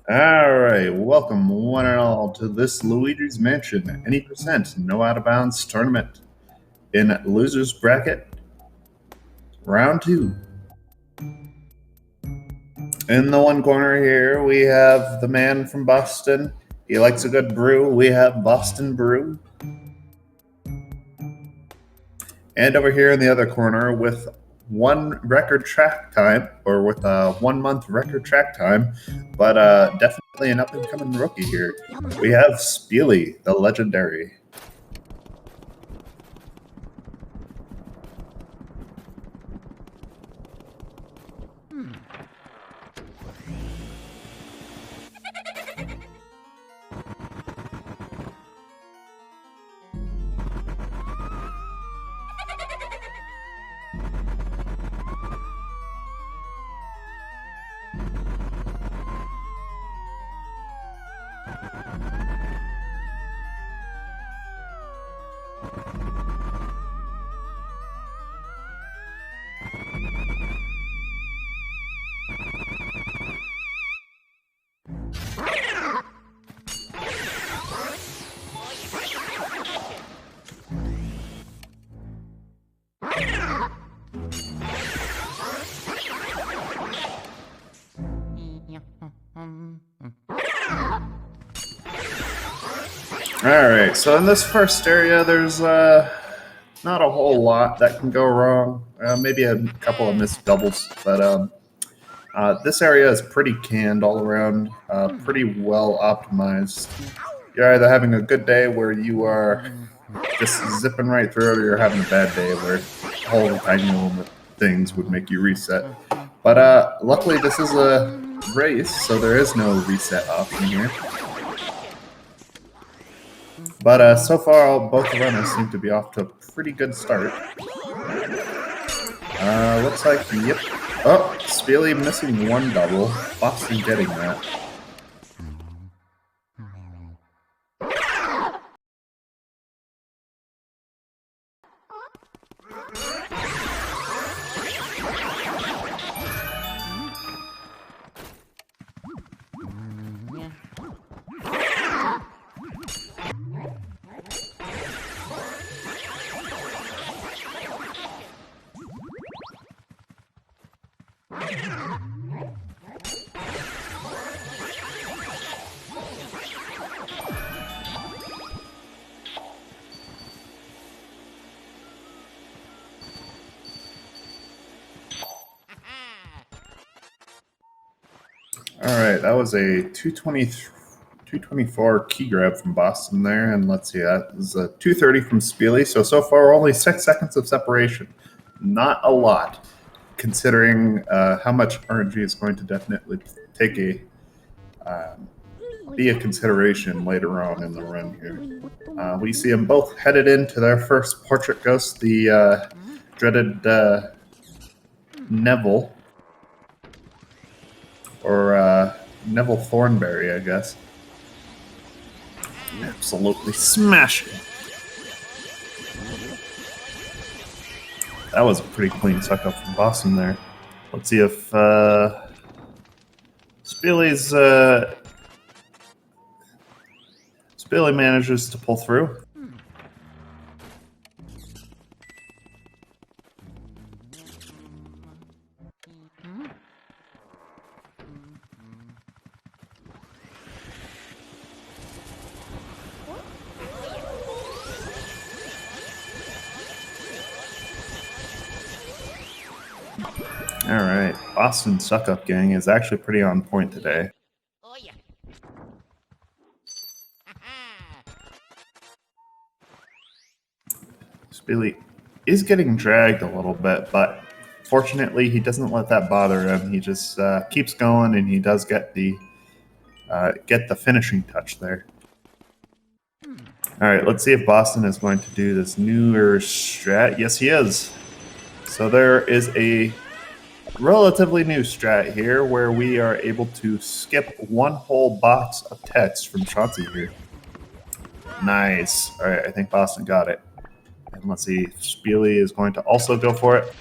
All right, welcome one and all to this Luigi's Mansion any percent no out of bounds tournament in losers bracket round 2. In the one corner here, we have the man from Boston. He likes a good brew. We have BostonBrew. And over here in the other corner, with one record track time, or with a 1 month record track time, but definitely an up and coming rookie here. We have Speellly, the legendary. Alright, so in this first area, there's not a whole lot that can go wrong. Maybe a couple of missed doubles, but this area is pretty canned all around, pretty well optimized. You're either having a good day where you are just zipping right through it, or you're having a bad day where all the tiny little things would make you reset. But luckily this is a race, so there is no reset option here. But so far, both the runners seem to be off to a pretty good start. Looks like, yep. Oh, Speellly missing one double. Boston getting that. Alright, that was a 224 key grab from Boston there, and let's see, that is a 230 from Speellly, so far only 6 seconds of separation. Not a lot, considering how much RNG is going to definitely take be a consideration later on in the run here. We see them both headed into their first portrait ghost, the dreaded Neville. Or Neville Thornberry, I guess. Absolutely smashing. That was a pretty clean suck up from Boston there. Let's see if Speellly manages to pull through. Alright, Boston Suck Up Gang is actually pretty on point today. Oh, yeah. Speellly is getting dragged a little bit, but fortunately he doesn't let that bother him. He just keeps going, and he does get the finishing touch there. Alright, let's see if Boston is going to do this newer strat. Yes, he is. So there is a relatively new strat here where we are able to skip one whole box of text from Chauncey here. Nice. All right, I think Boston got it. And let's see, Speellly is going to also go for it.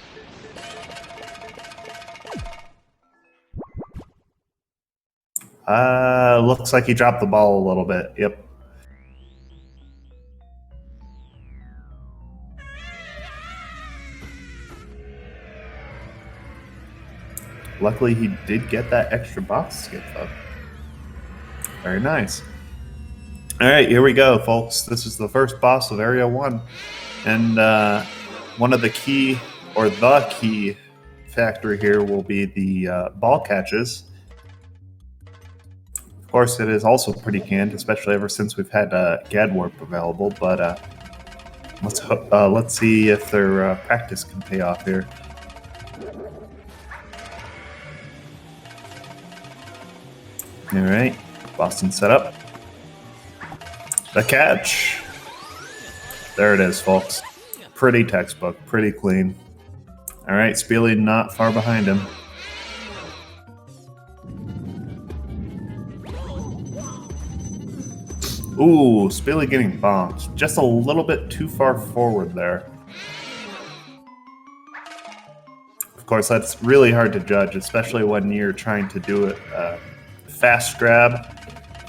Looks like he dropped the ball a little bit. Yep. Luckily, he did get that extra box skip, though. Very nice. All right, here we go, folks. This is the first boss of Area 1. And one of the key, or the key factor here will be the ball catches. Of course, it is also pretty canned, especially ever since we've had Gad Warp available. But let's see if their practice can pay off here. All right, Boston set up. The catch. There it is, folks. Pretty textbook, pretty clean. All right, Speellly not far behind him. Ooh, Speellly getting bombed. Just a little bit too far forward there. Of course, that's really hard to judge, especially when you're trying to do it fast grab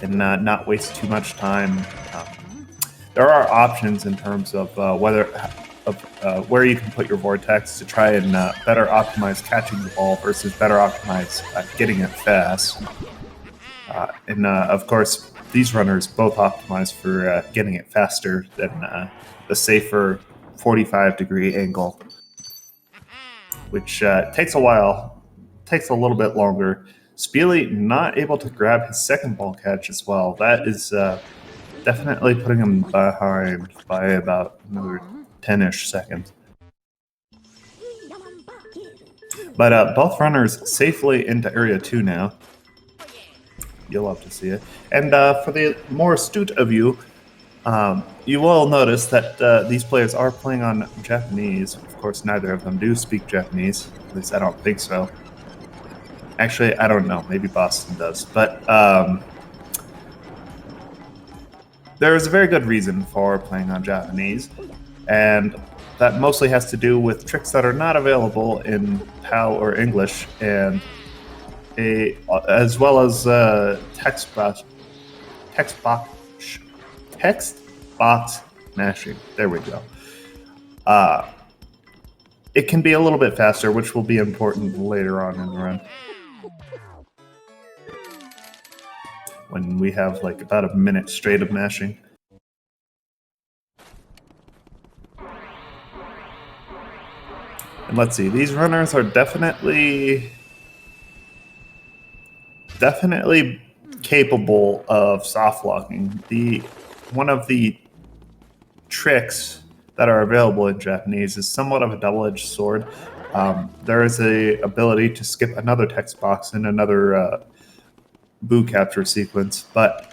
and not waste too much time. There are options in terms of where you can put your vortex to try and better optimize catching the ball versus better optimize getting it fast. Of course, these runners both optimize for getting it faster than the safer 45-degree angle, which takes a while, takes a little bit longer. Speellly not able to grab his second ball catch as well. That is definitely putting him behind by about another 10-ish seconds. But both runners safely into Area 2 now. You'll love to see it. And for the more astute of you, you will notice that these players are playing on Japanese. Of course, neither of them do speak Japanese. At least I don't think so. Actually, I don't know. Maybe Boston does. But there is a very good reason for playing on Japanese. And that mostly has to do with tricks that are not available in PAL or English, and as well as text box mashing. There we go. It can be a little bit faster, which will be important later on in the run, when we have like about a minute straight of mashing. And let's see, these runners are definitely capable of soft locking. One of the tricks that are available in Japanese is somewhat of a double-edged sword. There is a ability to skip another text box in another boo capture sequence, but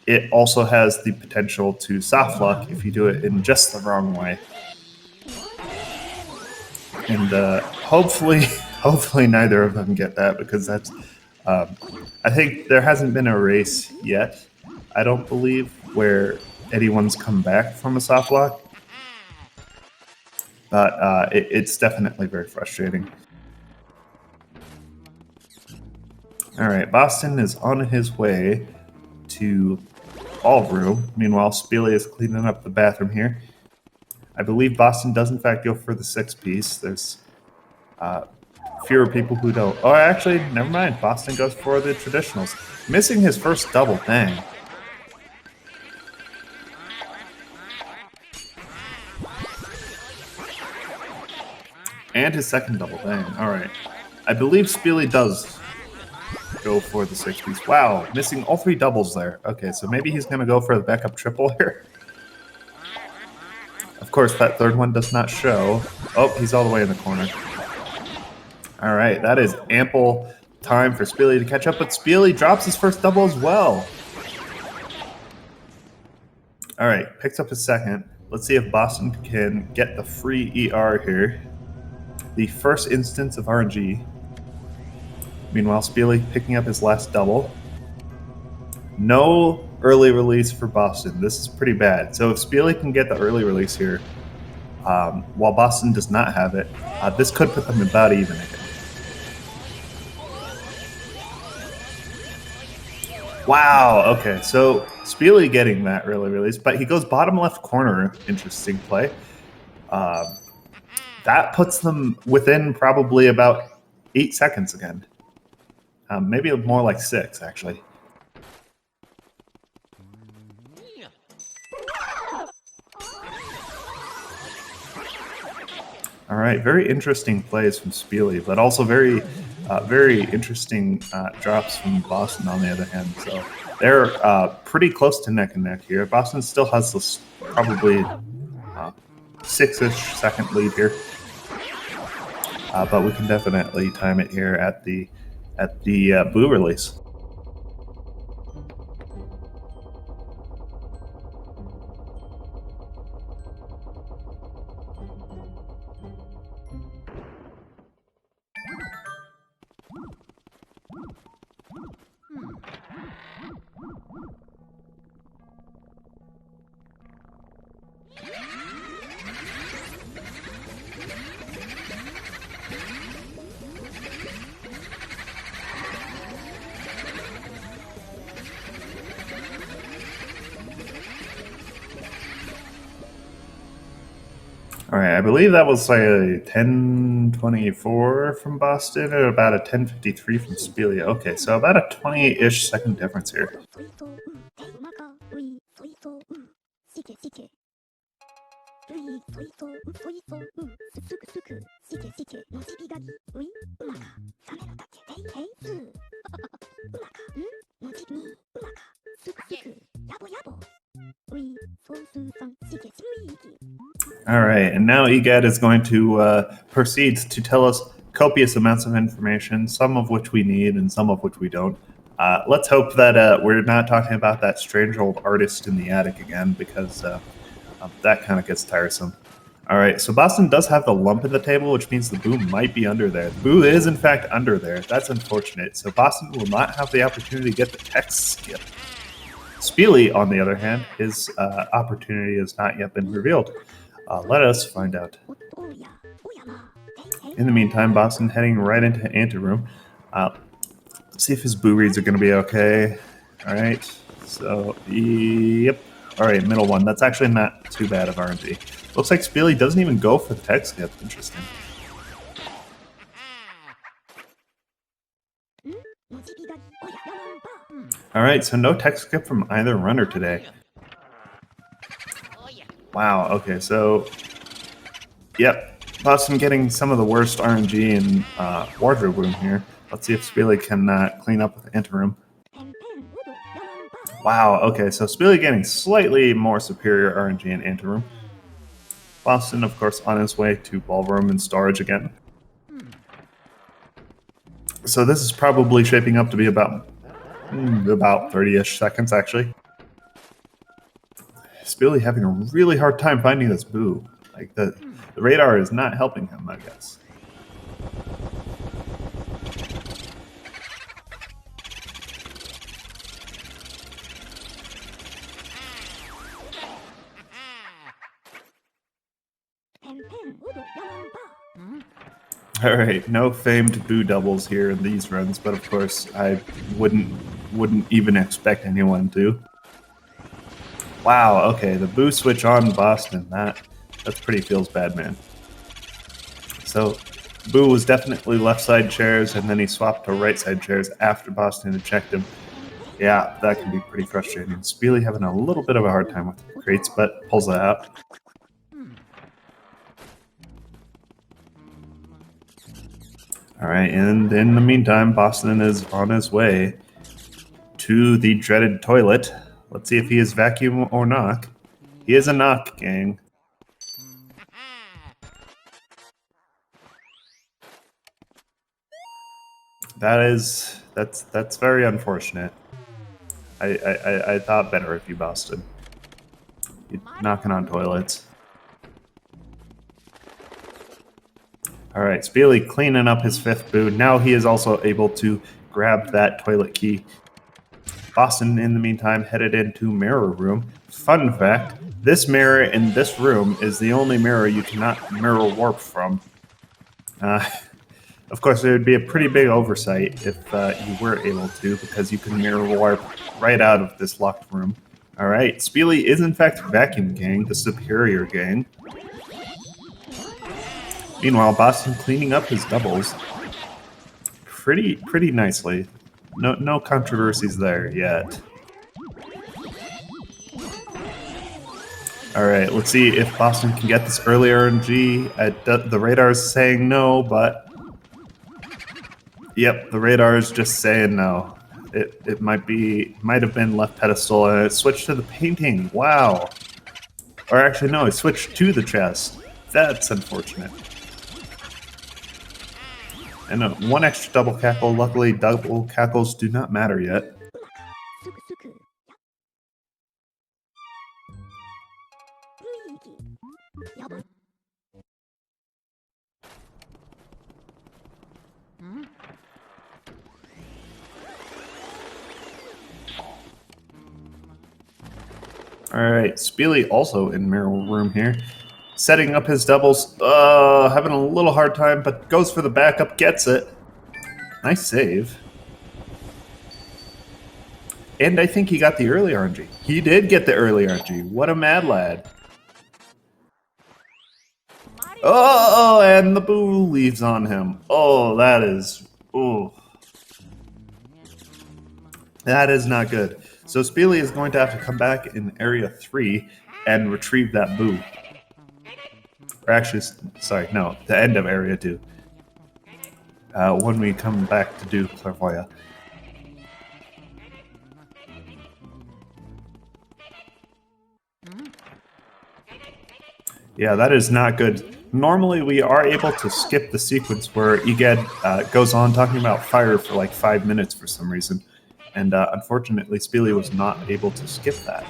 it also has the potential to soft lock if you do it in just the wrong way. And hopefully neither of them get that, because that's I think there hasn't been a race yet, I don't believe, where anyone's come back from a soft lock. But it's definitely very frustrating. All right, Boston is on his way to ballroom. Meanwhile, Speellly is cleaning up the bathroom here. I believe Boston does in fact go for the 6-piece. There's fewer people who don't. Oh, actually, never mind. Boston goes for the traditionals. Missing his first double, dang. And his second double, dang. All right. I believe Speellly does go for the 6-piece. Wow, missing all 3 doubles there. Okay, so maybe he's going to go for the backup triple here. Of course, that third one does not show. Oh, he's all the way in the corner. All right, that is ample time for Speellly to catch up, but Speellly drops his first double as well. All right, picks up his second. Let's see if Boston can get the free ER here. The first instance of RNG. Meanwhile, Speellly picking up his last double. No early release for Boston. This is pretty bad. So if Speellly can get the early release here, while Boston does not have it, this could put them about even again. Wow, okay, so Speellly getting that really released, but he goes bottom left corner. Interesting play. That puts them within probably about 8 seconds again. Maybe more like 6, actually. All right, very interesting plays from Speellly, but also very interesting drops from Boston on the other hand. So they're pretty close to neck and neck here. Boston still has this probably 6-ish second lead here, but we can definitely time it here at the Boo release. All right, I believe that was like a 10:24 from Boston or about a 10:53 from Speellly. Okay, so about a 20-ish second difference here. All right, and now EGAD is going to proceed to tell us copious amounts of information, some of which we need and some of which we don't. Let's hope that we're not talking about that strange old artist in the attic again, because that kind of gets tiresome. All right, so Boston does have the lump in the table, which means the Boo might be under there. The Boo is, in fact, under there. That's unfortunate. So Boston will not have the opportunity to get the text skip. Speellly, on the other hand, his opportunity has not yet been revealed. Let us find out. In the meantime, Boston heading right into anteroom. Let's see if his Boo reads are going to be okay. All right, so, yep. All right, middle one. That's actually not too bad of RNG. Looks like Speellly doesn't even go for the text skip. Interesting. All right, so no text skip from either runner today. Wow, okay, so, yep, Boston getting some of the worst RNG in wardrobe room here. Let's see if Speellly can clean up with anteroom. Wow, okay, so Speellly getting slightly more superior RNG in anteroom. Boston, of course, on his way to ballroom and storage again. So this is probably shaping up to be about 30-ish seconds, actually. Speellly having a really hard time finding this Boo. Like, the radar is not helping him, I guess. All right, no famed Boo doubles here in these runs, but of course I wouldn't even expect anyone to. Wow, okay, the Boo switch on Boston, that's pretty feels bad, man. So Boo was definitely left side chairs, and then he swapped to right side chairs after Boston had checked him. Yeah, that can be pretty frustrating. Speellly having a little bit of a hard time with the crates, but pulls that out. All right, and in the meantime, Boston is on his way to the dreaded toilet. Let's see if he is vacuum or knock. He is a knock, gang. That's very unfortunate. I thought better of you, Boston. You're knocking on toilets. All right, Speellly cleaning up his fifth Boo. Now he is also able to grab that toilet key. Boston, in the meantime, headed into mirror room. Fun fact, this mirror in this room is the only mirror you cannot mirror warp from. Of course, it would be a pretty big oversight if you were able to, because you can mirror warp right out of this locked room. All right, Speellly is in fact Vacuum Gang, the superior gang. Meanwhile, Boston cleaning up his doubles pretty nicely. No controversies there yet. All right, let's see if Boston can get this early RNG. The radar is saying no, but yep, the radar is just saying no. It might have been left pedestal and it switched to the painting. Wow. Or actually, no, it switched to the chest. That's unfortunate. And one extra double cackle. Luckily, double cackles do not matter yet. Alright, Speellly also in mirror room here. Setting up his doubles. Having a little hard time, but goes for the backup, gets it. Nice save. And I think he got the early RNG. He did get the early RNG. What a mad lad. Oh, and the boo leaves on him. Oh, that is... Oh. That is not good. So Speellly is going to have to come back in Area 3 and retrieve that boo. Or actually, sorry, no, the end of Area 2. When we come back to do Clairvoyant. Yeah, that is not good. Normally, we are able to skip the sequence where Eged goes on talking about fire for like 5 minutes for some reason. And unfortunately, Speellly was not able to skip that.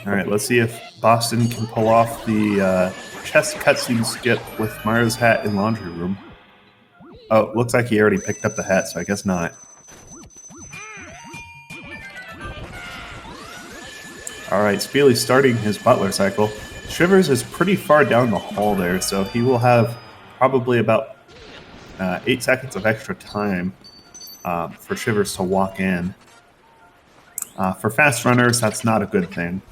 Alright, let's see if Boston can pull off the chest cutscene skip with Mario's hat in laundry room. Oh, looks like he already picked up the hat, so I guess not. Alright, Speellly starting his butler cycle. Shivers is pretty far down the hall there, so he will have probably about 8 seconds of extra time for Shivers to walk in. For fast runners, that's not a good thing.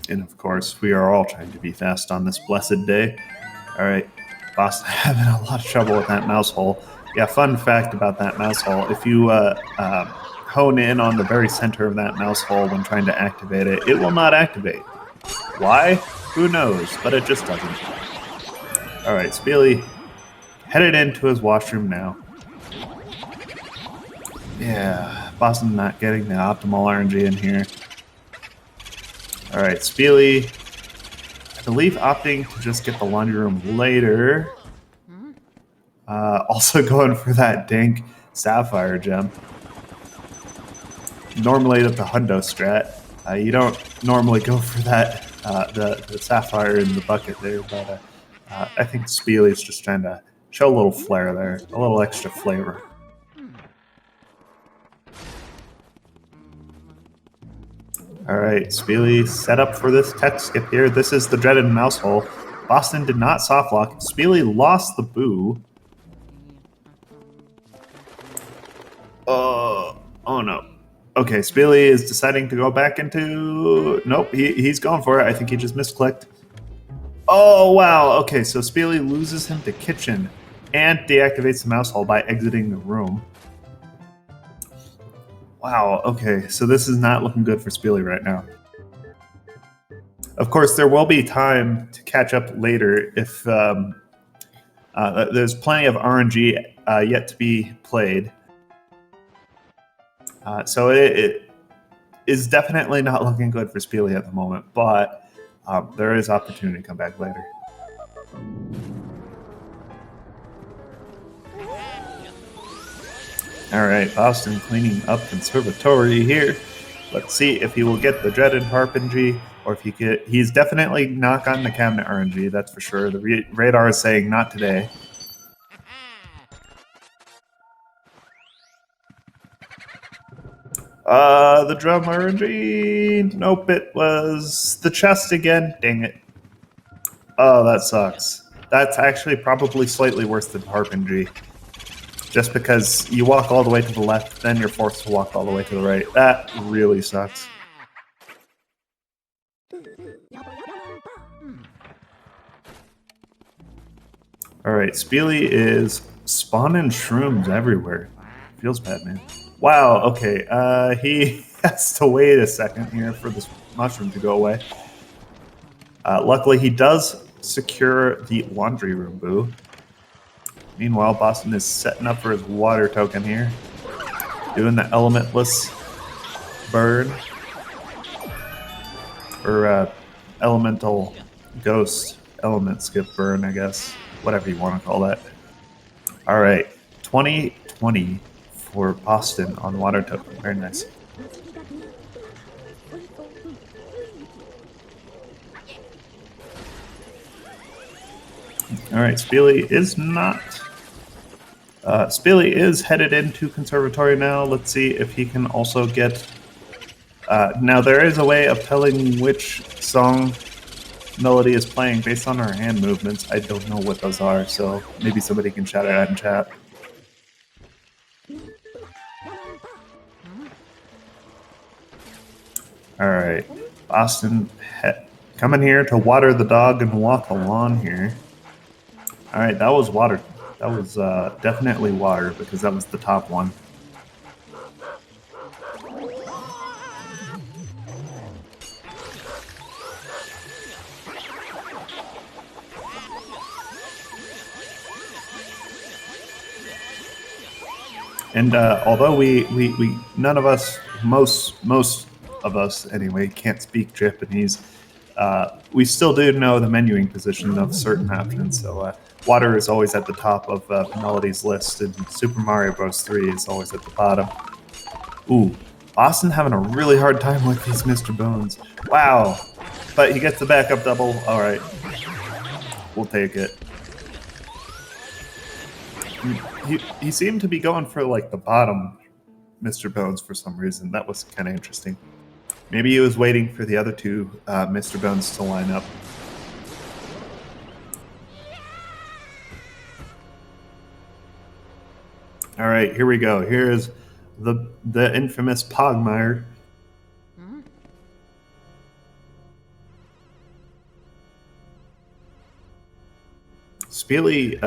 And of course, we are all trying to be fast on this blessed day. Alright, Boston having a lot of trouble with that mouse hole. Yeah, fun fact about that mouse hole, if you hone in on the very center of that mouse hole when trying to activate it, it will not activate. Why? Who knows, but it just doesn't. Alright, Speellly headed into his washroom now. Yeah, Boston not getting the optimal RNG in here. Alright, Speellly, I believe opting to just get the laundry room later. Also going for that dank sapphire gem. Normally with the hundo strat, you don't normally go for that, the sapphire in the bucket there, but I think Speellly is just trying to show a little flair there, a little extra flavor. Alright, Speellly set up for this tech skip here. This is the dreaded mouse hole. Boston did not soft lock. Speellly lost the boo. Oh no. Okay, Speellly is deciding to go back into... Nope, he's going for it. I think he just misclicked. Oh, wow. Okay, so Speellly loses him to kitchen and deactivates the mouse hole by exiting the room. Wow, okay, so this is not looking good for Speellly right now. Of course, there will be time to catch up later if there's plenty of RNG yet to be played. So it is definitely not looking good for Speellly at the moment, but there is opportunity to come back later. Alright, Boston cleaning up conservatory here. Let's see if he will get the dreaded harpingry, or if he's definitely not gotten the cabinet RNG, that's for sure. The radar is saying not today. The drum RNG. Nope, it was the chest again. Dang it. Oh, that sucks. That's actually probably slightly worse than Harpentry. Just because you walk all the way to the left, then you're forced to walk all the way to the right. That really sucks. Alright, Speellly is spawning shrooms everywhere. Feels bad, man. Wow, okay. He has to wait a second here for this mushroom to go away. Luckily, he does secure the laundry room, boo. Meanwhile, Boston is setting up for his water token here. Doing the elementless burn. Or elemental ghost element skip burn, I guess. Whatever you want to call that. Alright, 2020 for Boston on water token. Very nice. Alright, Speellly is not... Speellly is headed into Conservatory now. Let's see if he can also get... now, there is a way of telling which song Melody is playing based on her hand movements. I don't know what those are, so maybe somebody can shout it out in chat. Alright, Boston coming here to water the dog and walk the lawn here. Alright, that was water. That was definitely water because that was the top one. And although we none of us, most of us anyway, can't speak Japanese, we still do know the menuing position of certain options. So water is always at the top of Melody's list, and Super Mario Bros. 3 is always at the bottom. Ooh, Boston having a really hard time with these Mr. Bones. Wow, but he gets the backup double. All right, we'll take it. He seemed to be going for like the bottom Mr. Bones for some reason. That was kind of interesting. Maybe he was waiting for the other two Mr. Bones to line up. All right, here we go. Here's the infamous Pogmire. Speellly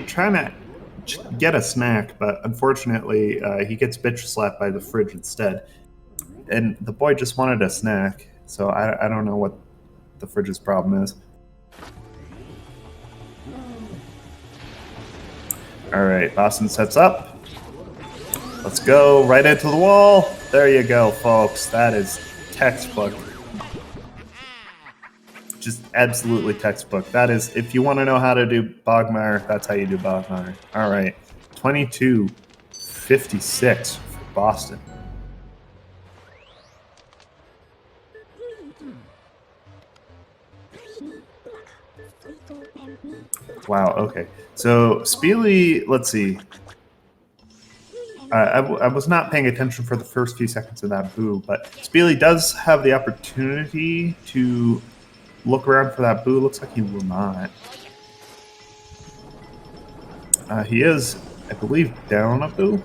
trying to get a snack, but unfortunately he gets bitch slapped by the fridge instead. And the boy just wanted a snack, so I don't know what the fridge's problem is. Alright, Boston sets up. Let's go right into the wall. There you go, folks. That is textbook. Just absolutely textbook. That is, if you want to know how to do Bogmire, that's how you do Bogmire. All right, 22-56 for Boston. Wow, okay. So Speellly, let's see. I was not paying attention for the first few seconds of that boo, but Speellly does have the opportunity to look around for that boo. Looks like he will not. He is, I believe, down a boo.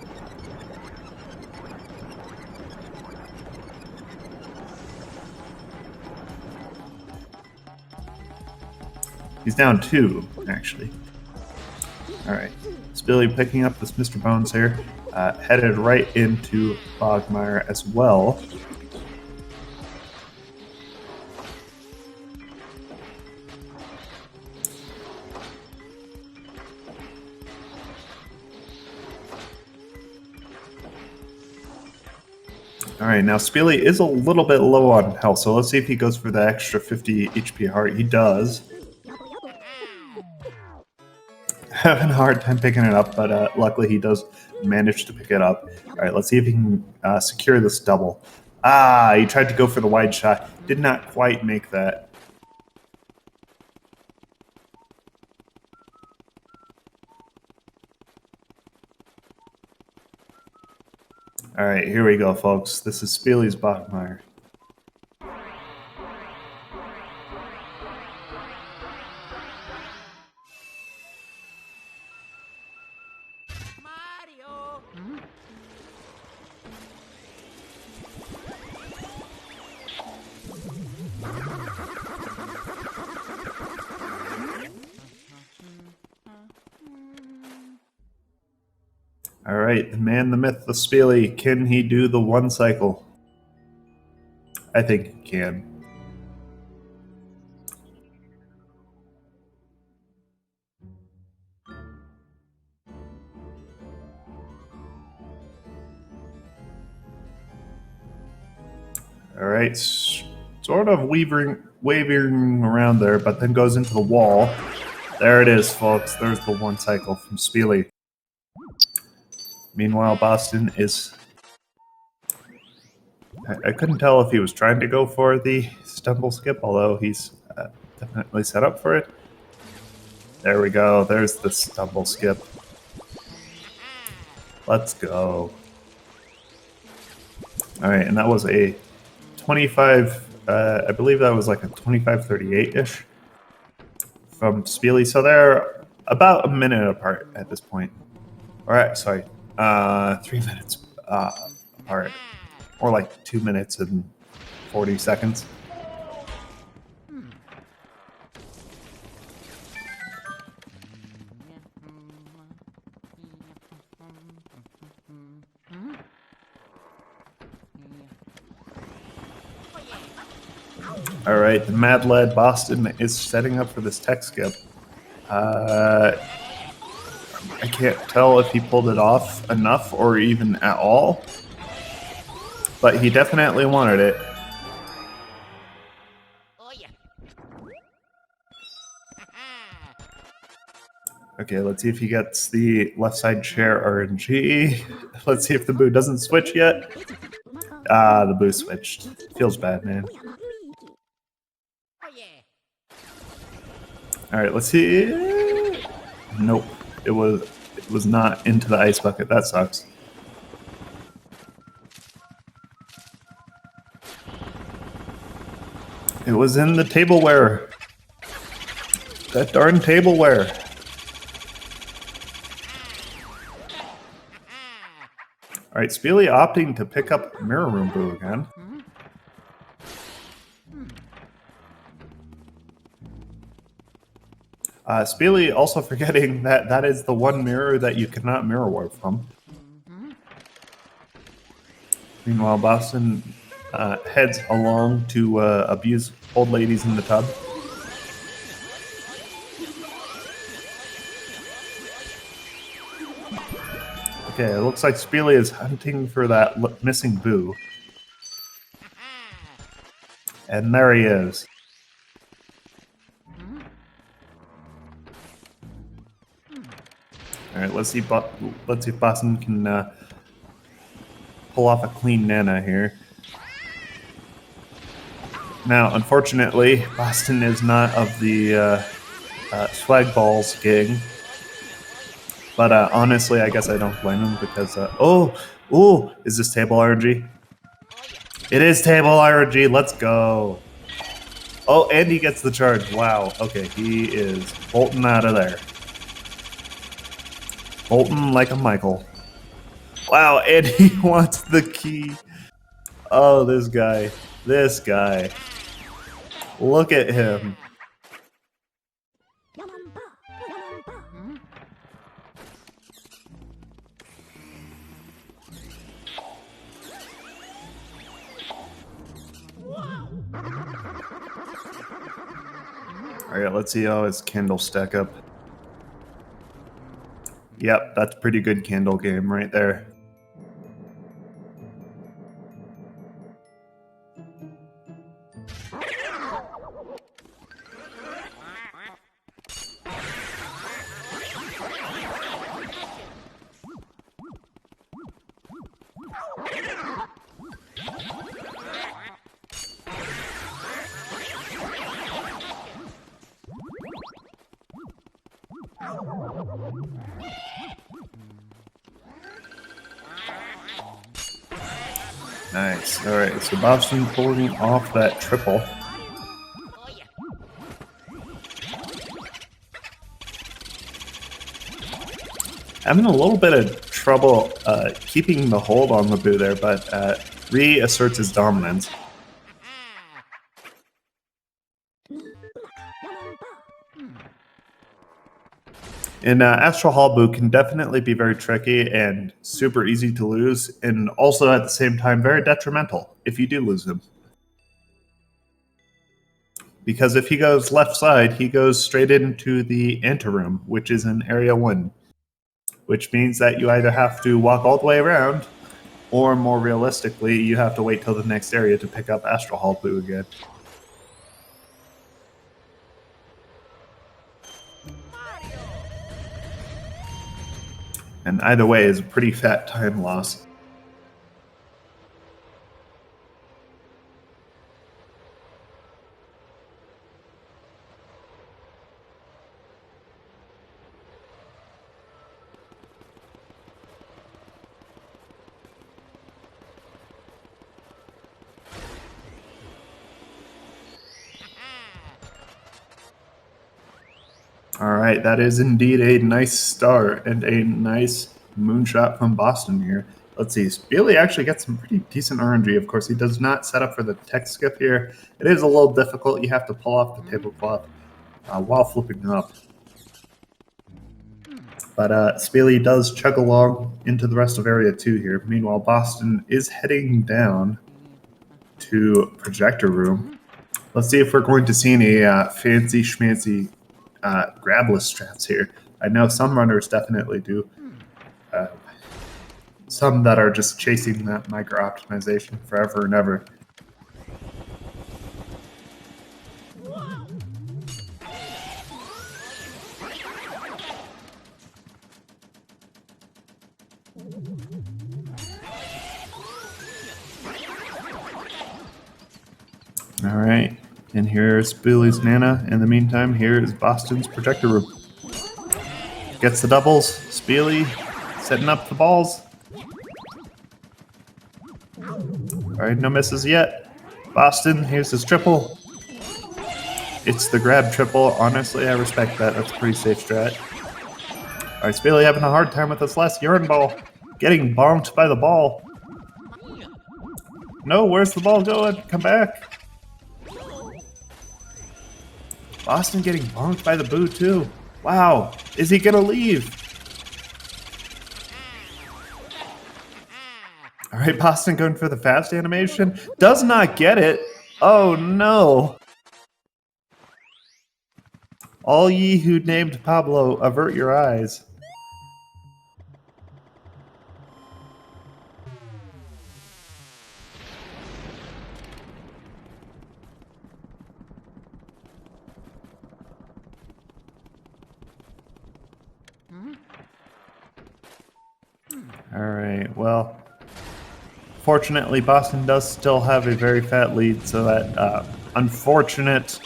He's down 2, actually. Alright. Speellly picking up this Mr. Bones here. Headed right into Bogmire as well. Alright, now Speellly is a little bit low on health, so let's see if he goes for the extra 50 HP heart. He does. Having a hard time picking it up, but luckily he does manage to pick it up. Alright, let's see if he can secure this double. Ah, he tried to go for the wide shot. Did not quite make that. All right, here we go, folks. This is Speellly's Bachmeyer. All right, the man, the myth, the Speellly. Can he do the one cycle? I think he can. All right, sort of wavering around there, but then goes into the wall. There it is, folks. There's the one cycle from Speellly. Meanwhile, Boston is... I couldn't tell if he was trying to go for the stumble skip, although he's definitely set up for it. There we go. There's the stumble skip. Let's go. All right, and that was a 25... I believe that was like a 25-38-ish from Speellly. So they're about a minute apart at this point. All right, sorry. 3 minutes apart. Or like 2 minutes and 40 seconds. All right, the mad lad Boston is setting up for this tech skip. I can't tell if he pulled it off enough or even at all. But he definitely wanted it. Okay, let's see if he gets the left side chair RNG. Let's see if the boo doesn't switch yet. Ah, the boo switched. Feels bad, man. Alright, let's see. Nope. It was not into the ice bucket. That sucks. It was in the tableware. That darn tableware. Alright, Speellly opting to pick up Mirror Room Boo again. Speellly also forgetting that that is the one mirror that you cannot mirror warp from. Meanwhile, Boston heads along to abuse old ladies in the tub. Okay, it looks like Speellly is hunting for that missing boo. And there he is. Alright, let's see if Boston can pull off a clean Nana here. Now, unfortunately, Boston is not of the swag balls gang. But honestly, I guess I don't blame him because... oh, is this table RNG? It is table RNG, let's go. Oh, and he gets the charge. Wow, okay, he is bolting out of there. Bolting like a Michael. Wow, and he wants the key. Oh, this guy. This guy. Look at him. Alright, let's see how his candles stack up. Yep, that's pretty good candle game right there. Nice. All right, so Boston pulling off that triple. Having a little bit of trouble keeping the hold on the Boo there, but reasserts his dominance. And Astral Hall Boo can definitely be very tricky and super easy to lose, and also at the same time very detrimental if you do lose him. Because if he goes left side, he goes straight into the anteroom, which is in Area 1. Which means that you either have to walk all the way around, or more realistically, you have to wait till the next area to pick up Astral Hall Boo again. And either way is a pretty fat time loss. All right, that is indeed a nice start and a nice moonshot from Boston here. Let's see, Speellly actually gets some pretty decent RNG. Of course, he does not set up for the tech skip here. It is a little difficult. You have to pull off the tablecloth while flipping up. But Speellly does chug along into the rest of Area 2 here. Meanwhile, Boston is heading down to Projector Room. Let's see if we're going to see any fancy schmancy grabless strats here. I know some runners definitely do. Some that are just chasing that micro optimization forever and ever. All right. And here's Speellly's Nana. In the meantime, here is Boston's Projector Room. Gets the doubles. Speellly setting up the balls. All right, no misses yet. Boston, here's his triple. It's the grab triple. Honestly, I respect that. That's a pretty safe strat. All right, Speellly having a hard time with this last urine ball. Getting bonked by the ball. No, where's the ball going? Come back. Boston getting bonked by the Boo, too. Wow. Is he going to leave? All right, Boston going for the fast animation. Does not get it. Oh, no. All ye who named Pablo, avert your eyes. All right, well, fortunately, Boston does still have a very fat lead, so that unfortunate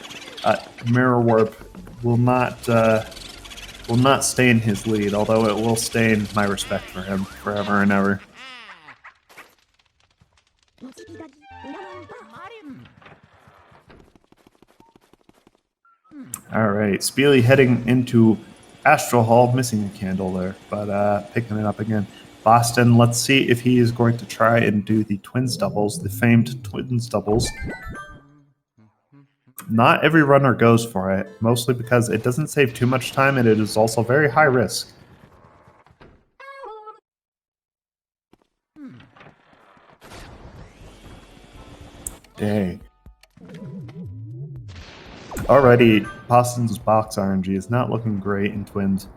mirror warp will not stain his lead, although it will stain my respect for him forever and ever. All right, Speellly heading into Astral Hall, missing a candle there, but picking it up again. Boston, let's see if he is going to try and do the twins doubles, the famed twins doubles. Not every runner goes for it, mostly because it doesn't save too much time and it is also very high risk. Dang. Already, Boston's box RNG is not looking great in twins.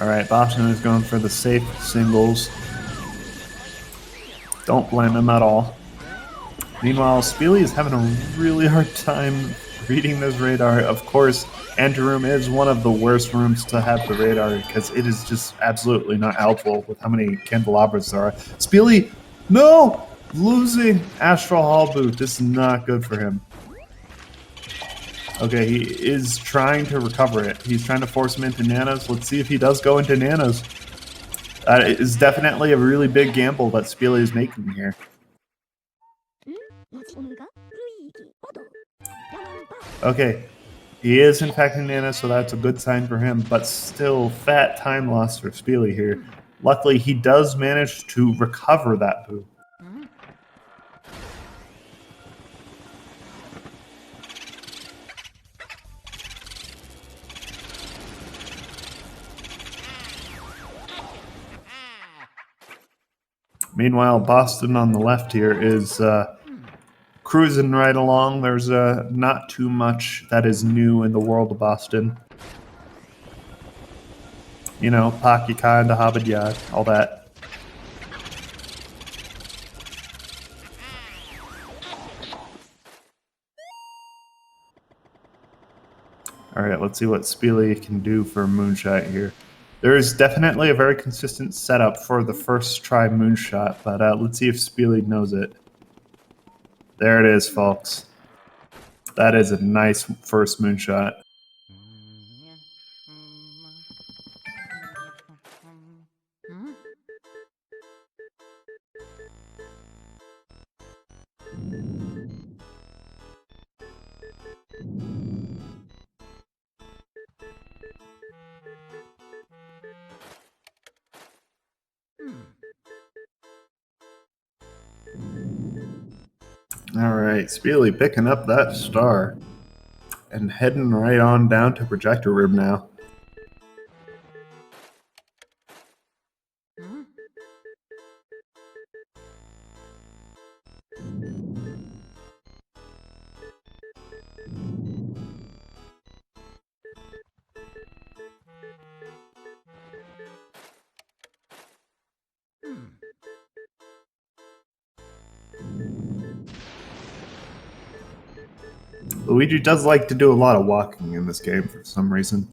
All right, Boston is going for the safe singles. Don't blame him at all. Meanwhile, Speellly is having a really hard time reading this radar. Of course, Anteroom is one of the worst rooms to have the radar because it is just absolutely not helpful with how many candelabras there are. Speellly No! Losing Astral Hall boot. This is not good for him. Okay, he is trying to recover it. He's trying to force him into nanos. Let's see if he does go into nanos. That is definitely a really big gamble that Speellly is making here. Okay, he is in fact in nanos, so that's a good sign for him, but still fat time loss for Speellly here. Luckily, he does manage to recover that boo. Meanwhile, Boston on the left here is cruising right along. There's not too much that is new in the world of Boston. You know, Pocky Kinda, Hobbit Yad, all that. Alright, let's see what Speellly can do for Moonshot here. There is definitely a very consistent setup for the first try Moonshot, but let's see if Speellly knows it. There it is, folks. That is a nice first Moonshot. Alright, Speellly picking up that star and heading right on down to Projector Room now. Luigi does like to do a lot of walking in this game for some reason.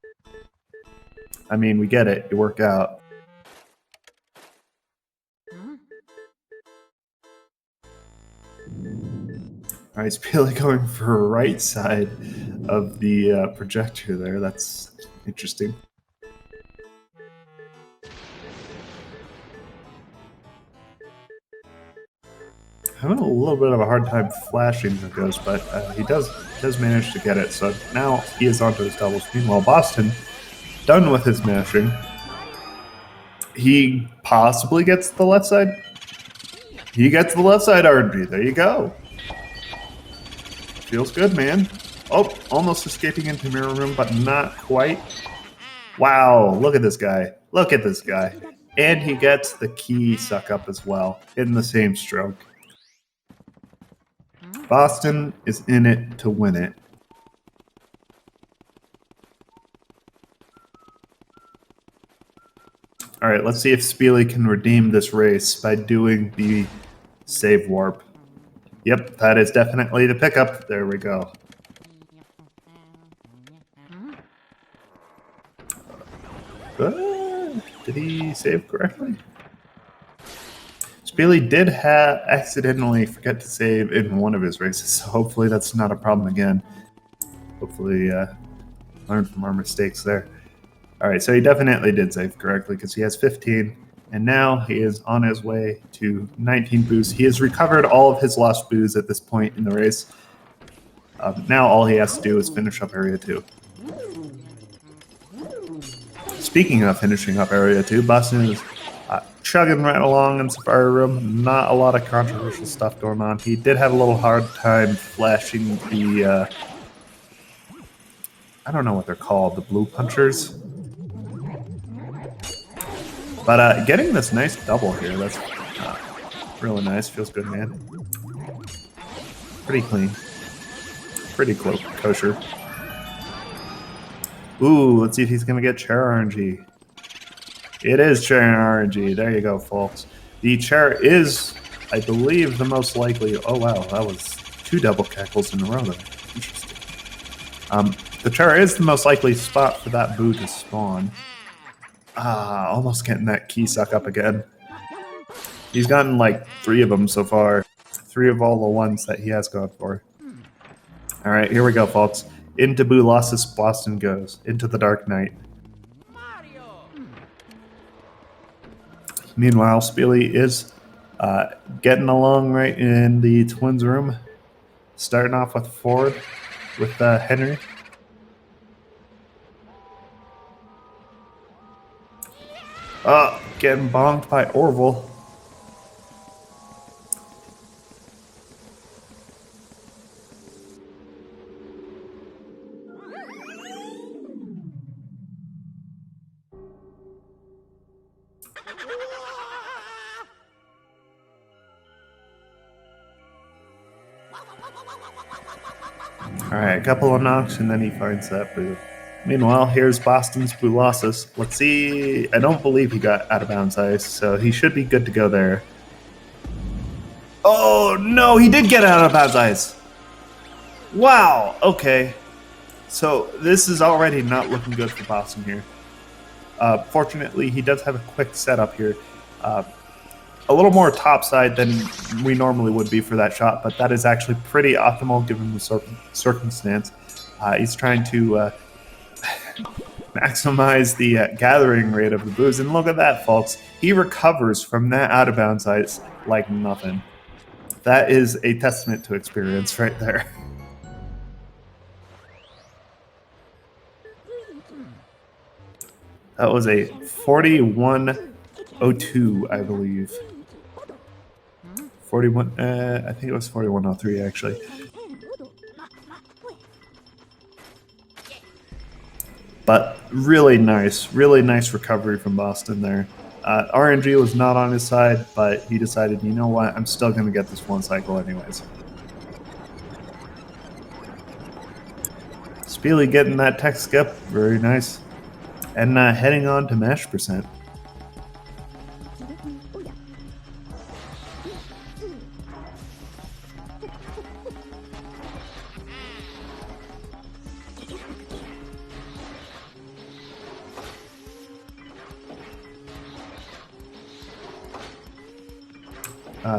I mean, we get it. You work out. Alright, Speellly going for right side of the projector there. That's interesting. Having a little bit of a hard time flashing the ghost, but he does manage to get it. So now he is onto his doubles. Meanwhile, Boston, done with his mashing. He possibly gets the left side. He gets the left side RNG. There you go. Feels good, man. Oh, almost escaping into Mirror Room, but not quite. Wow, look at this guy. Look at this guy. And he gets the key suck up as well in the same stroke. Boston is in it to win it. All right, let's see if Speellly can redeem this race by doing the save warp. Yep, that is definitely the pickup. There we go. Did he save correctly? Speellly did accidentally forget to save in one of his races, so hopefully that's not a problem again. Hopefully learn from our mistakes there. Alright, so he definitely did save correctly because he has 15, and now he is on his way to 19 boos. He has recovered all of his lost boos at this point in the race. Now all he has to do is finish up Area 2. Speaking of finishing up Area 2, Boston is chugging right along in Safari Room. Not a lot of controversial stuff going on. He did have a little hard time flashing the, I don't know what they're called, the blue punchers. But getting this nice double here, that's really nice. Feels good, man. Pretty clean. Pretty kosher. Ooh, let's see if he's going to get chair RNG. It is chair RNG. There you go, folks. The chair is, I believe, the most likely... Oh, wow, that was 2 double cackles in a row there. Interesting. The chair is the most likely spot for that boo to spawn. Almost getting that key suck up again. He's gotten like 3 of them so far. 3 of all the ones that he has gone for. All right, here we go, folks. Into Boolossus Boston goes. Into the Dark Knight. Meanwhile, Speellly is getting along right in the Twins room. Starting off with Ford with Henry. Getting bonked by Orville. Alright, a couple of knocks and then he finds that boo. Meanwhile, here's Boston's Boolossus. Let's see. I don't believe he got out of bounds ice, so he should be good to go there. Oh, no, he did get out of bounds ice. Wow, okay. So this is already not looking good for Boston here. Fortunately, he does have a quick setup here. A little more topside than we normally would be for that shot, but that is actually pretty optimal given the circumstance. He's trying to maximize the gathering rate of the booze, and look at that, folks. He recovers from that out of bounds ice like nothing. That is a testament to experience right there. That was a 41.02, I believe. 41, I think it was 41.03 actually. But really nice recovery from Boston there. RNG was not on his side, but he decided, you know what, I'm still going to get this one cycle anyways. Speellly getting that tech skip, very nice. And heading on to mash percent.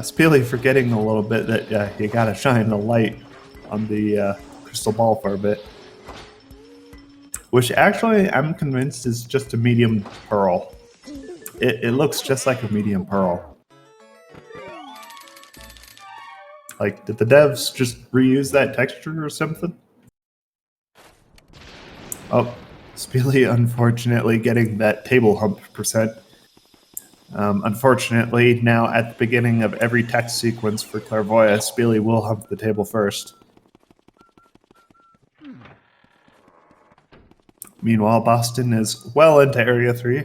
Speellly forgetting a little bit that you gotta shine the light on the crystal ball for a bit. Which actually, I'm convinced is just a medium pearl. It looks just like a medium pearl. Like, did the devs just reuse that texture or something? Oh, Speellly unfortunately getting that table hump percent. Unfortunately, now at the beginning of every text sequence for Clairvoyant, Speellly will hump the table first. Meanwhile, Boston is well into Area 3.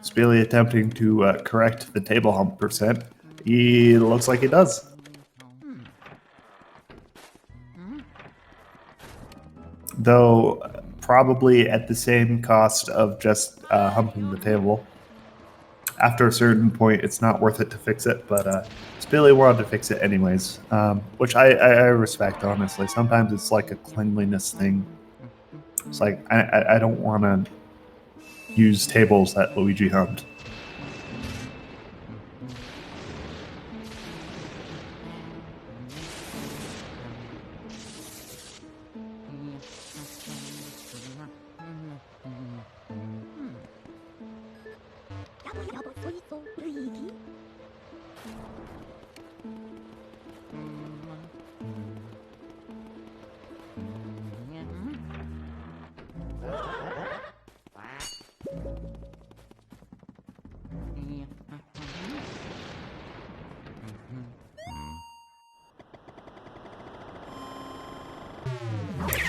Speellly attempting to correct the table hump percent. He looks like he does. Though probably at the same cost of just humping the table. After a certain point, it's not worth it to fix it, but Speellly wanted to fix it anyways, which I respect, honestly. Sometimes it's like a cleanliness thing. It's like, I don't want to use tables that Luigi humped.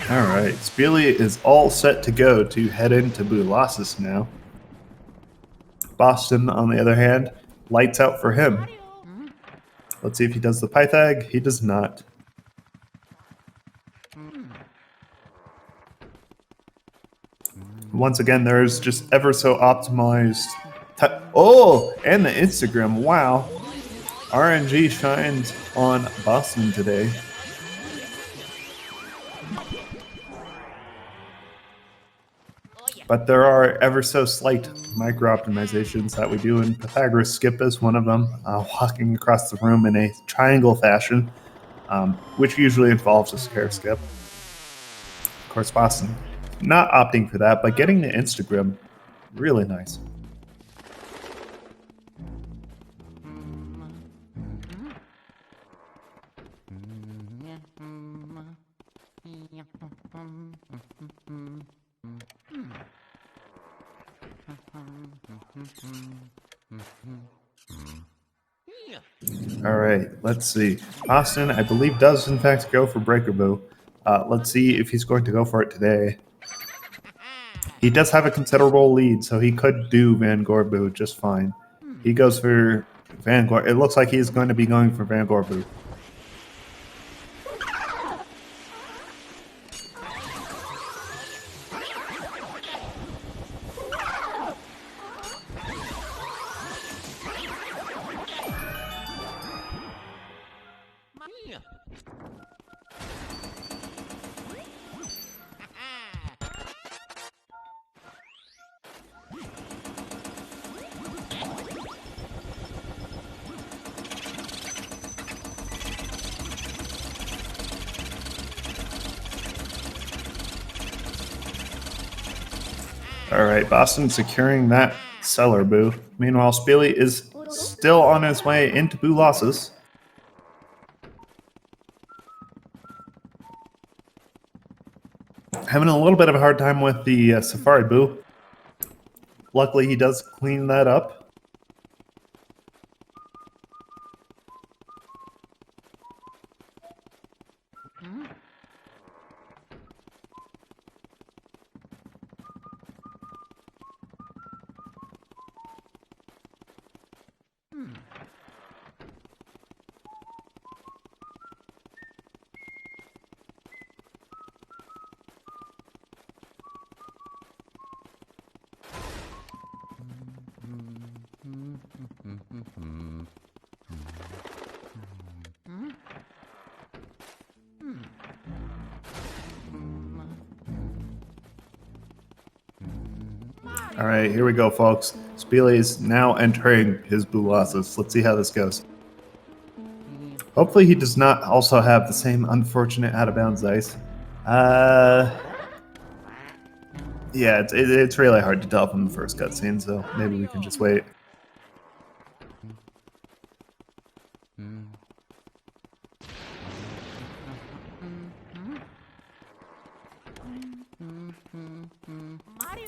Alright, Speellly is all set to go to head into Boolossus now. Boston, on the other hand, lights out for him. Let's see if he does the Pythag. He does not. Once again, there's just ever so optimized Oh, and the Instagram. Wow. RNG shines on Boston today. But there are ever so slight micro optimizations that we do, and Pythagoras skip is one of them, walking across the room in a triangle fashion, which usually involves a scare skip. Of course, Boston not opting for that, but getting the Instagram, really nice. All right, let's see. Boston, I believe, does in fact go for Breaker Boo. Let's see if he's going to go for it today. He does have a considerable lead, so he could do Van Boo just fine. He goes for Van Gore. It looks like he's going to be going for Van Boo. All right, Boston securing that cellar boo. Meanwhile, Speellly is still on his way into boo losses. Having a little bit of a hard time with the Safari boo. Luckily, he does clean that up. All right, here we go, folks. Speellly is now entering his boo losses. Let's see how this goes. Hopefully he does not also have the same unfortunate out-of-bounds ice. Yeah, it's really hard to tell from the first cutscene, so maybe we can just wait.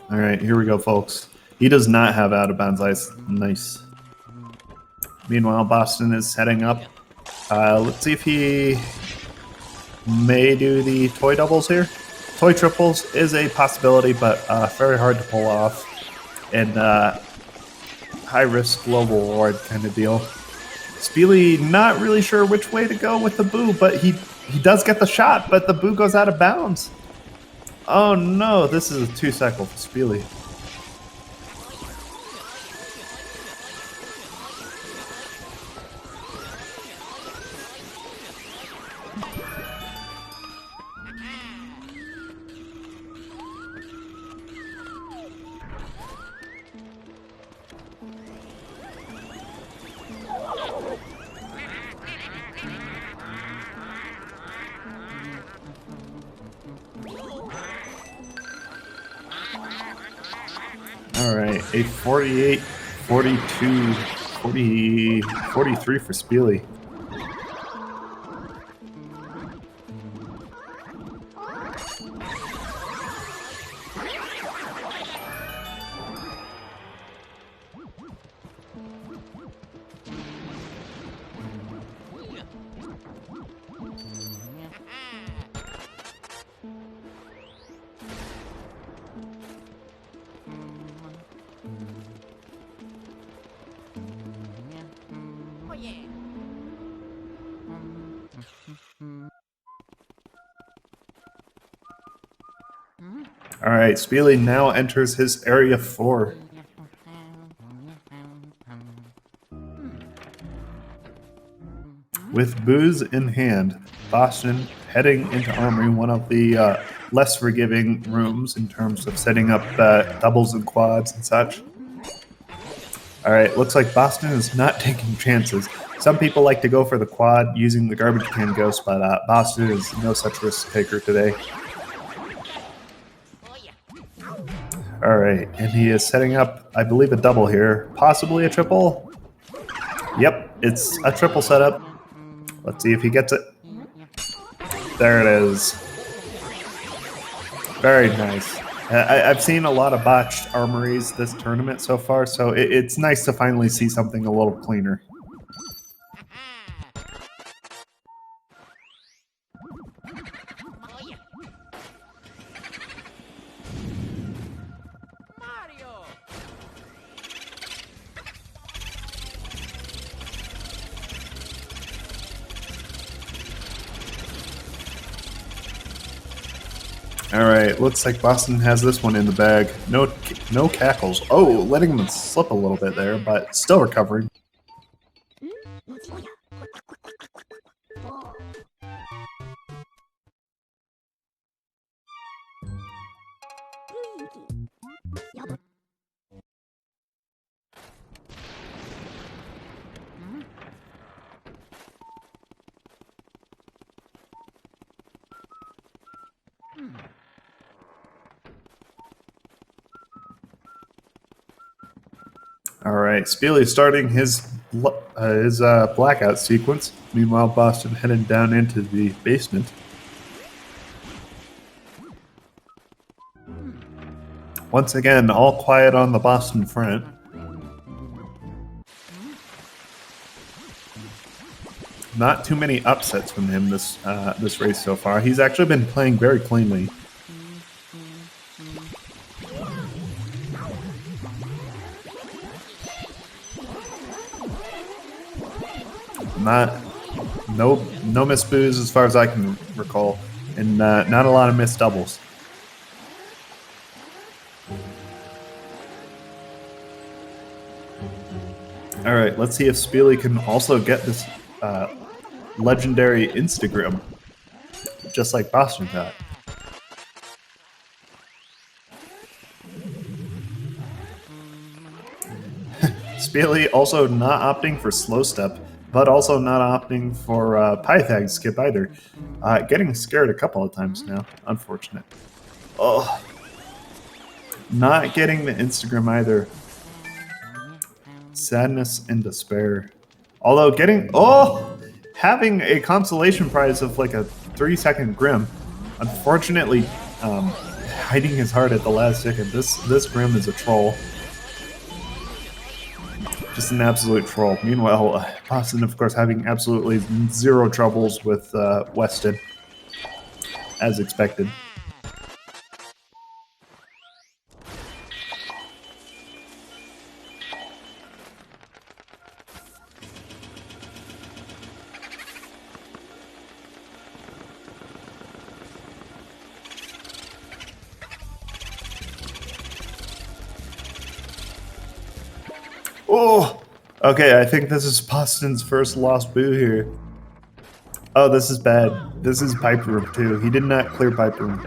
All right, here we go, folks. He does not have out-of-bounds ice. Nice. Meanwhile, Boston is heading up. Let's see if he may do the toy doubles here. Toy triples is a possibility, but very hard to pull off. And high-risk, low-reward kind of deal. Speellly not really sure which way to go with the boo, but he does get the shot, but the boo goes out of bounds. Oh no, this is a 2-cycle for Speellly. All right, a 48, 42, 40, 43 for Speellly. All right, Speellly now enters his Area 4. With booze in hand, Boston heading into Armory, one of the less forgiving rooms in terms of setting up doubles and quads and such. All right, looks like Boston is not taking chances. Some people like to go for the quad using the garbage can ghost, but Boston is no such risk taker today. All right, and he is setting up, I believe, a double here, possibly a triple. Yep, it's a triple setup. Let's see if he gets it. There it is. Very nice. I've seen a lot of botched armories this tournament so far, so it's nice to finally see something a little cleaner. All right, looks like Boston has this one in the bag. No cackles. Oh, letting them slip a little bit there, but still recovering. All right, Speellly starting his blackout sequence. Meanwhile, Boston heading down into the basement. Once again, all quiet on the Boston front. Not too many upsets from him this race so far. He's actually been playing very cleanly. No missed boos as far as I can recall, and not a lot of missed doubles. All right, let's see if Speellly can also get this legendary Instagram, just like Boston got. Speellly also not opting for slow step, but also not opting for Pythag skip either. Getting scared a couple of times now. Unfortunate. Oh, not getting the Instagram either. Sadness and despair. Although having a consolation prize of like a 3-second Grim. Unfortunately, hiding his heart at the last second. This Grim is a troll. Just an absolute troll. Meanwhile, Boston, of course, having absolutely zero troubles with Weston, as expected. Oh, okay, I think this is Boston's first lost boo here. Oh, this is bad. This is Pipe Room, too. He did not clear Pipe Room.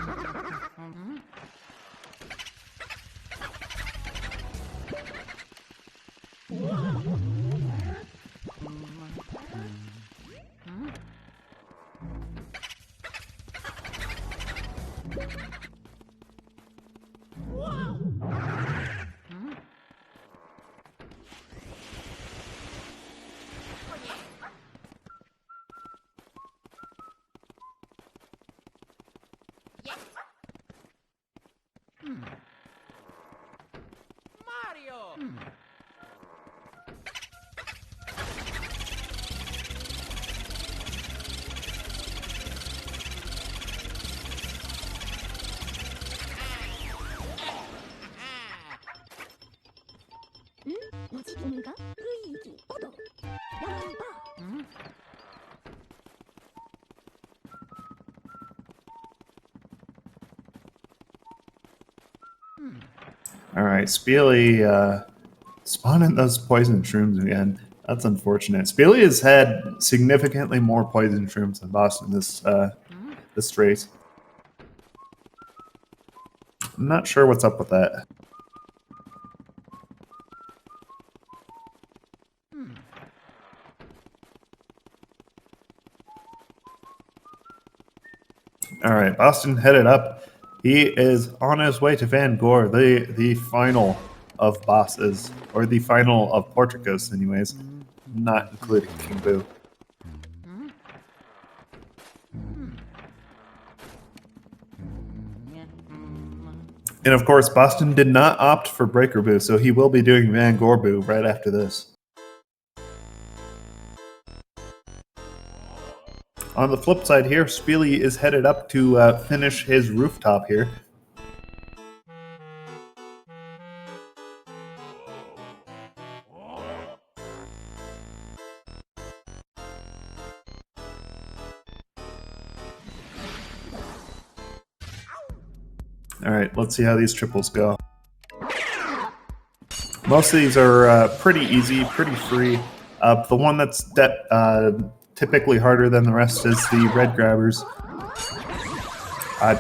All right, Speellly spawning those poison shrooms again. That's unfortunate. Speellly has had significantly more poison shrooms than Boston this race. I'm not sure what's up with that. All right, Boston headed up. He is on his way to Van Gore, the final of bosses, or the final of Portricos, anyways, not including King Boo. And of course, Boston did not opt for Breaker Boo, so he will be doing Van Gore Boo right after this. On the flip side here, Speellly is headed up to finish his rooftop here. Alright, let's see how these triples go. Most of these are pretty easy, pretty free. The one that's typically harder than the rest is the red grabbers.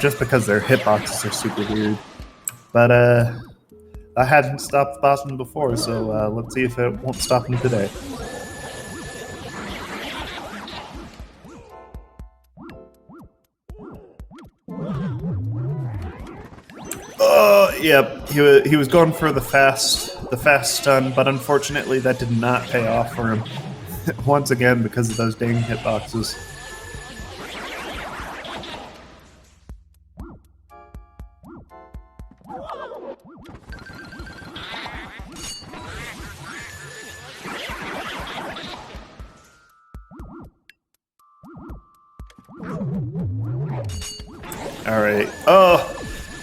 Just because their hitboxes are super weird. But I hadn't stopped Boston before, so let's see if it won't stop him today. Yep, he was going for the fast stun, but unfortunately that did not pay off for him once again because of those dang hitboxes. All right. Oh.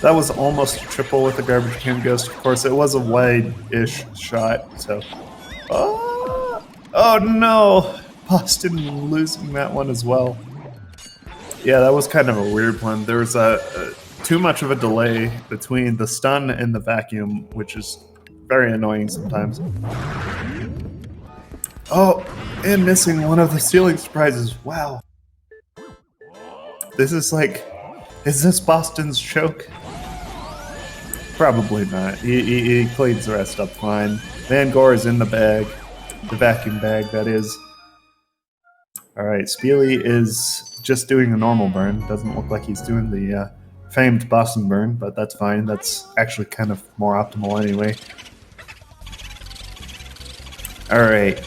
That was almost a triple with the garbage can ghost. Of course, it was a wide-ish shot, so... Oh no! Boston losing that one as well. Yeah, that was kind of a weird one. There was too much of a delay between the stun and the vacuum, which is very annoying sometimes. Oh, and missing one of the ceiling surprises. Wow. This is like... Is this Boston's choke? Probably not. He cleans the rest up fine. Van Gore is in the bag. The vacuum bag, that is. Alright, Speellly is just doing a normal burn. Doesn't look like he's doing the famed Boston burn, but that's fine. That's actually kind of more optimal anyway. Alright.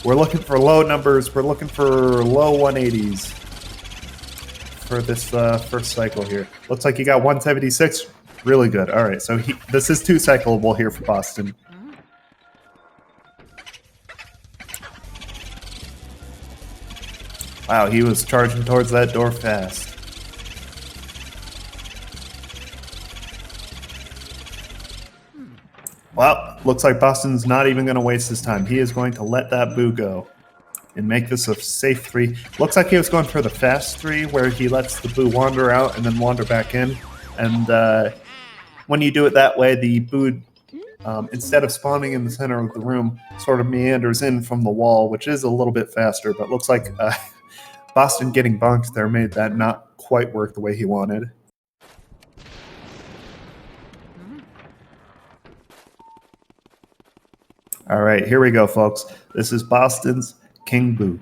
We're looking for low numbers. We're looking for low 180s for this first cycle here. Looks like he got 176. Really good. All right, so this is two cyclable here for Boston. Wow, he was charging towards that door fast. Well, looks like Boston's not even going to waste his time. He is going to let that boo go and make this a safe 3. Looks like he was going for the fast 3, where he lets the boo wander out and then wander back in. And when you do it that way, the boo, instead of spawning in the center of the room, sort of meanders in from the wall, which is a little bit faster, but looks like Boston getting bonked there made that not quite work the way he wanted. All right, here we go, folks. This is Boston's King Boo.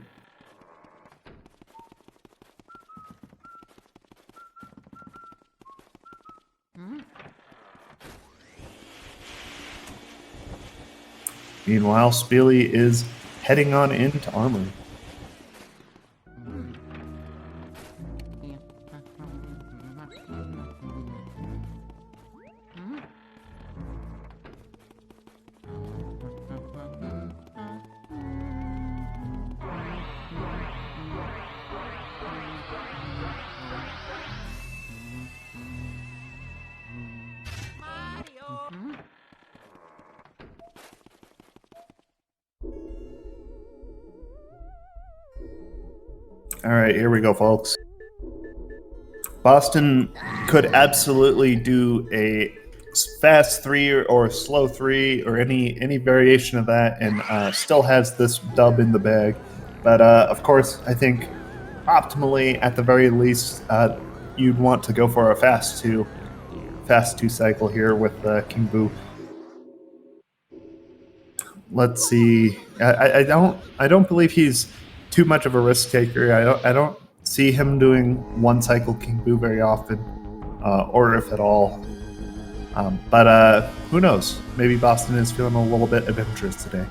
Meanwhile, Speellly is heading on into armor. All right, here we go, folks. Boston could absolutely do a fast 3 or slow 3 or any variation of that, and still has this dub in the bag. But of course, I think optimally, at the very least, you'd want to go for a fast 2 cycle here with King Boo. Let's see. I don't believe he's too much of a risk taker. I don't see him doing 1 cycle King Boo very often, or if at all. But who knows? Maybe Boston is feeling a little bit adventurous today.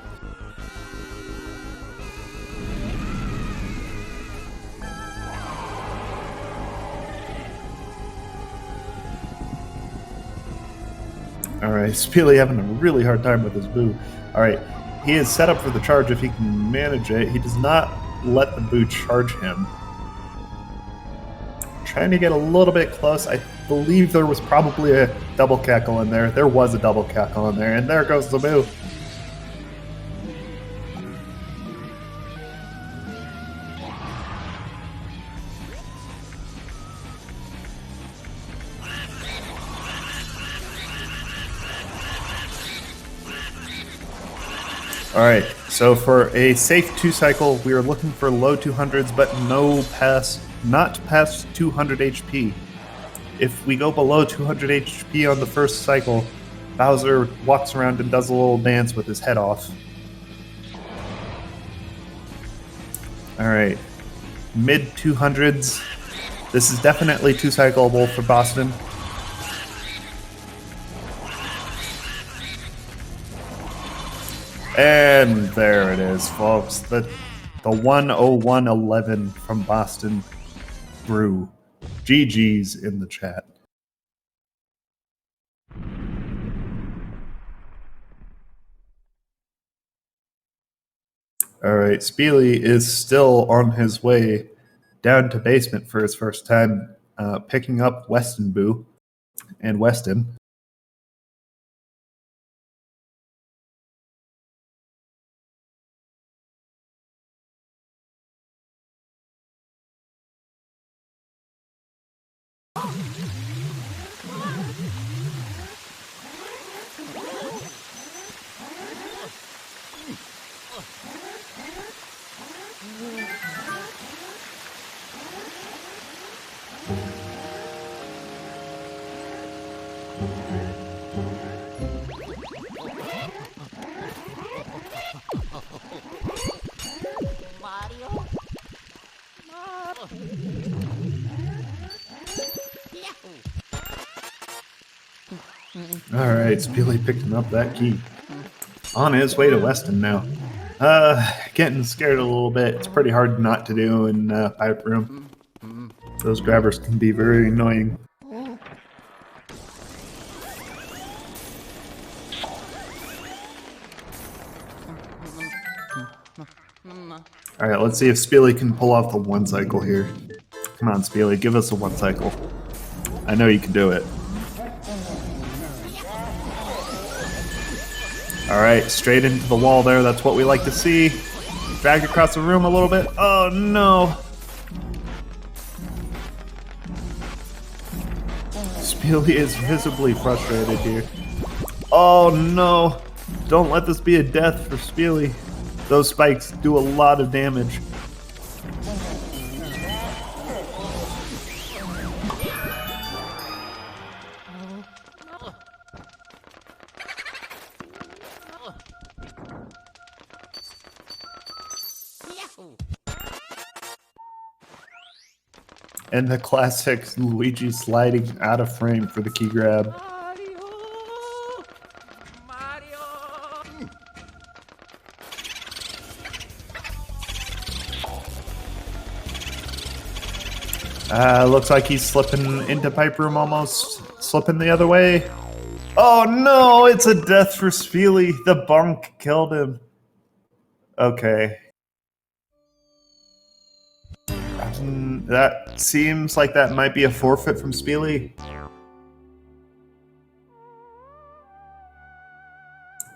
All right, Speellly having a really hard time with his Boo. All right, he is set up for the charge if he can manage it. He does not let the Boo charge him. Trying to get a little bit close. I believe there was probably a double cackle in there. There was a double cackle in there, and there goes the Boo. All right, so for a safe 2 cycle, we are looking for low 200s, but not past 200 HP. If we go below 200 HP on the first cycle, Bowser walks around and does a little dance with his head off. All right, mid 200s. This is definitely 2 cycleable for Boston. And there it is, folks. The 10111 from BostonBrew. GG's in the chat. All right, Speellly is still on his way down to basement for his first time, picking up Weston Boo and Weston. All right, Speellly picking up that key. On his way to Weston now. Getting scared a little bit. It's pretty hard not to do in Pipe Room. Those grabbers can be very annoying. All right, let's see if Speellly can pull off the 1 cycle here. Come on, Speellly, give us a 1 cycle. I know you can do it. All right, straight into the wall there. That's what we like to see. Drag across the room a little bit. Oh, no. Speellly is visibly frustrated here. Oh, no. Don't let this be a death for Speellly. Those spikes do a lot of damage. And the classic Luigi sliding out of frame for the key grab. Looks like he's slipping into Pipe Room almost. Slipping the other way. Oh no, it's a death for Speellly. The bunk killed him. Okay. That seems like that might be a forfeit from Speellly.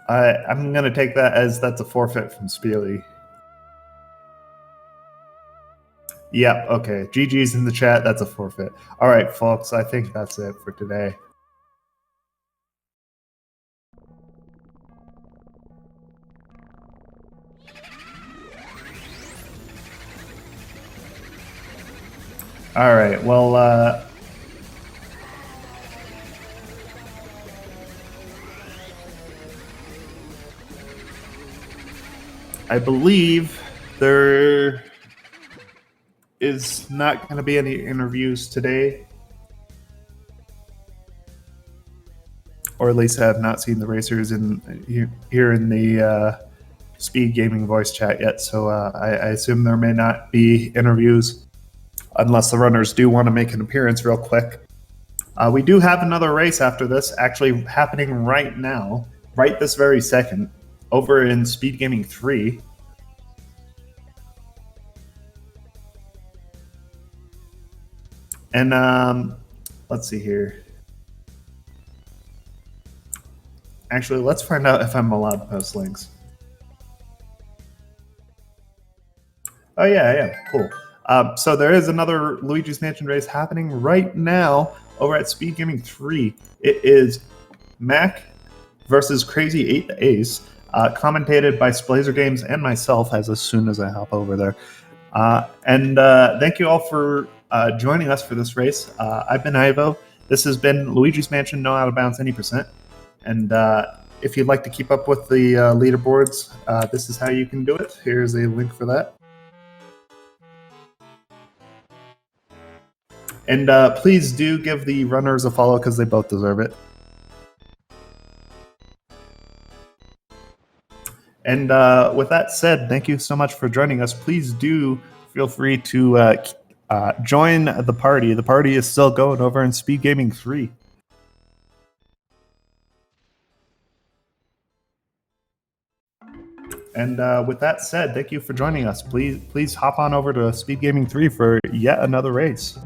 I'm going to take that as that's a forfeit from Speellly. Yep, okay. GG's in the chat. That's a forfeit. All right, folks. I think that's it for today. All right. Well, I believe there is not going to be any interviews today, or at least I have not seen the racers here in the SpeedGaming voice chat yet. So I assume there may not be interviews unless the runners do want to make an appearance real quick. We do have another race after this, actually happening right now, right this very second, over in SpeedGaming 3. And let's see here. Actually, let's find out if I'm allowed to post links. Oh, yeah, I am. Cool. So there is another Luigi's Mansion race happening right now over at SpeedGaming 3. It is Mac versus Crazy 8 the Ace, commentated by Speellly Games and myself as soon as I hop over there. And thank you all for joining us for this race. I've been Ivo. This has been Luigi's Mansion No Out of Bounds Any Percent. And if you'd like to keep up with the leaderboards, this is how you can do it. Here's a link for that. And please do give the runners a follow because they both deserve it. And with that said, thank you so much for joining us. Please do feel free to join the party. The party is still going over in SpeedGaming 3. And with that said, thank you for joining us. Please hop on over to SpeedGaming 3 for yet another race.